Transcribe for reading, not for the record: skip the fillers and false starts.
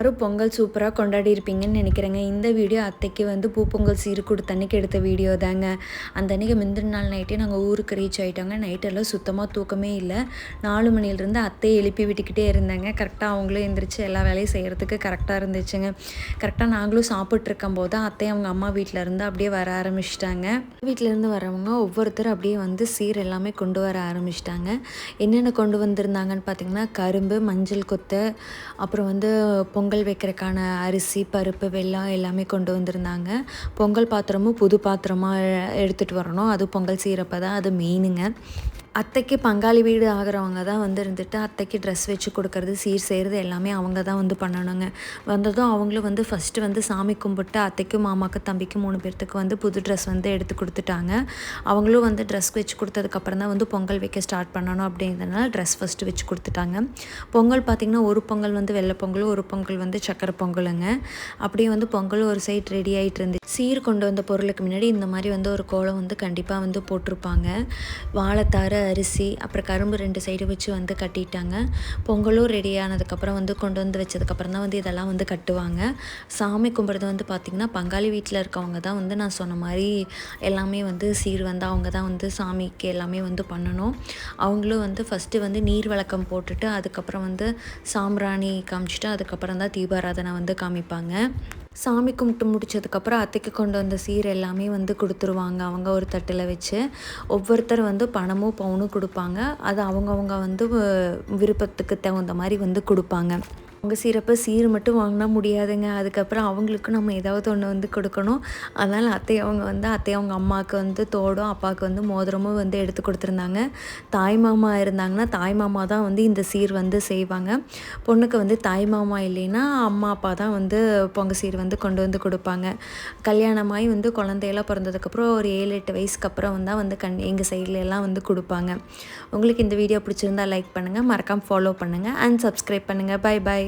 எல்லாரும் பொங்கல் சூப்பராக கொண்டாடி இருப்பீங்கன்னு நினைக்கிறேங்க. இந்த வீடியோ அத்தைக்கு வந்து பூப்பொங்கல் சீர் கொடுத்த அன்னைக்கு எடுத்த வீடியோ தாங்க. அந்த அன்னைக்கு முந்தின நாள் நைட்டே நாங்கள் ஊருக்கு ரீச் ஆகிட்டோங்க. நைட்டெல்லாம் சுத்தமாக தூக்கமே இல்லை. 4 மணிலேருந்து அத்தையை எழுப்பி விட்டுக்கிட்டே இருந்தாங்க. கரெக்டாக அவங்களும் எழுந்திரிச்சு எல்லா வேலையும் செய்கிறதுக்கு கரெக்டாக இருந்துச்சுங்க. கரெக்டாக நாங்களும் சாப்பிட்ருக்கும் போது தான் அத்தை அவங்க அம்மா வீட்டிலேருந்து அப்படியே வர ஆரம்பிச்சிட்டாங்க. வீட்டிலேருந்து வரவங்க ஒவ்வொருத்தரும் அப்படியே வந்து சீர் எல்லாமே கொண்டு வர ஆரம்பிச்சிட்டாங்க. என்னென்ன கொண்டு வந்திருந்தாங்கன்னு பார்த்தீங்கன்னா, கரும்பு, மஞ்சள் கொத்து, அப்புறம் வந்து பொங்கல் வைக்கிறதுக்கான அரிசி, பருப்பு, வெல்லம் எல்லாமே கொண்டு வந்திருந்தாங்க. பொங்கல் பாத்திரமும் புது பாத்திரமாக எடுத்துகிட்டு வரணும். அது பொங்கல் செய்கிறப்ப தான் அது மெயினுங்க. அத்தைக்கு பங்காளி வீடு ஆகிறவங்க தான் வந்து இருந்துட்டு அத்தைக்கு ட்ரெஸ் வச்சு கொடுக்கறது, சீர் செய்கிறது எல்லாமே அவங்க தான் வந்து பண்ணணுங்க. வந்ததும் அவங்களும் வந்து ஃபஸ்ட்டு வந்து சாமி கும்பிட்டு அத்தைக்கும் மாமாவுக்கும் தம்பிக்கும் 3 பேர்த்துக்கு வந்து புது ட்ரெஸ் வந்து எடுத்து கொடுத்துட்டாங்க. அவங்களும் வந்து ட்ரெஸ் வச்சு கொடுத்ததுக்கப்புறம் தான் வந்து பொங்கல் வைக்க ஸ்டார்ட் பண்ணணும் அப்படிங்கிறதுனால ட்ரெஸ் ஃபஸ்ட்டு வச்சு கொடுத்துட்டாங்க. பொங்கல் பார்த்திங்கன்னா ஒரு பொங்கல் வந்து வெள்ளை பொங்கலும், ஒரு பொங்கல் வந்து சக்கரை பொங்கலுங்க. அப்படியே வந்து பொங்கலும் ஒரு சைட் ரெடி ஆகிட்டு இருந்துச்சு. சீர் கொண்டு வந்த பொருளுக்கு முன்னாடி இந்த மாதிரி வந்து ஒரு கோலம் வந்து கண்டிப்பாக வந்து போட்டிருப்பாங்க. வாழைத்தாறு, அரிசி, அப்புறம் கரும்பு 2 சைடு வச்சு வந்து கட்டிட்டாங்க. பொங்கலும் ரெடி ஆனதுக்கப்புறம் வந்து கொண்டு வந்து வச்சதுக்கப்புறம் தான் வந்து இதெல்லாம் வந்து கட்டுவாங்க. சாமி கும்பிட்றது வந்து பார்த்திங்கன்னா பங்காளி வீட்டில் இருக்கவங்க தான் வந்து நான் சொன்ன மாதிரி எல்லாமே வந்து சீர் வந்து அவங்க தான் வந்து சாமிக்கு எல்லாமே வந்து பண்ணணும். அவங்களும் வந்து ஃபஸ்ட்டு வந்து நீர் விளக்கம் போட்டுட்டு அதுக்கப்புறம் வந்து சாம்பிராணி காமிச்சிட்டு அதுக்கப்புறம் தான் தீபாராதனை வந்து காமிப்பாங்க. சாமி கும்பிட்டு முடிச்சதுக்கப்புறம் அத்தைக்கு கொண்டு வந்த சீர் எல்லாமே வந்து கொடுத்துருவாங்க. அவங்க ஒரு தட்டில் வச்சு ஒவ்வொருத்தர் வந்து பணமும் பவுனும் கொடுப்பாங்க. அது அவங்கவுங்க வந்து விருப்பத்துக்கு தகுந்த மாதிரி வந்து கொடுப்பாங்க. அவங்க சீரப்போ சீர் மட்டும் வாங்கினா முடியாதுங்க. அதுக்கப்புறம் அவங்களுக்கும் நம்ம ஏதாவது ஒன்று வந்து கொடுக்கணும். அதனால் அத்தை அவங்க அம்மாவுக்கு வந்து தோடும், அப்பாவுக்கு வந்து மோதிரமும் வந்து எடுத்து கொடுத்துருந்தாங்க. தாய் மாமா இருந்தாங்கன்னா தாய் மாமா தான் வந்து இந்த சீர் வந்து செய்வாங்க. பொண்ணுக்கு வந்து தாய் மாமா இல்லைன்னா அம்மா அப்பா தான் வந்து பொங்கல் சீர் வந்து கொண்டு வந்து கொடுப்பாங்க. கல்யாணமாகி வந்து குழந்தையெல்லாம் பிறந்ததுக்கப்புறம் ஒரு 7-8 வயசுக்கு அப்புறம் வந்து எங்கள் சைடில் எல்லாம் வந்து கொடுப்பாங்க. உங்களுக்கு இந்த வீடியோ பிடிச்சிருந்தா லைக் பண்ணுங்கள், மறக்காமல் ஃபாலோ பண்ணுங்கள் அண்ட் சப்ஸ்கிரைப் பண்ணுங்கள். Bye bye.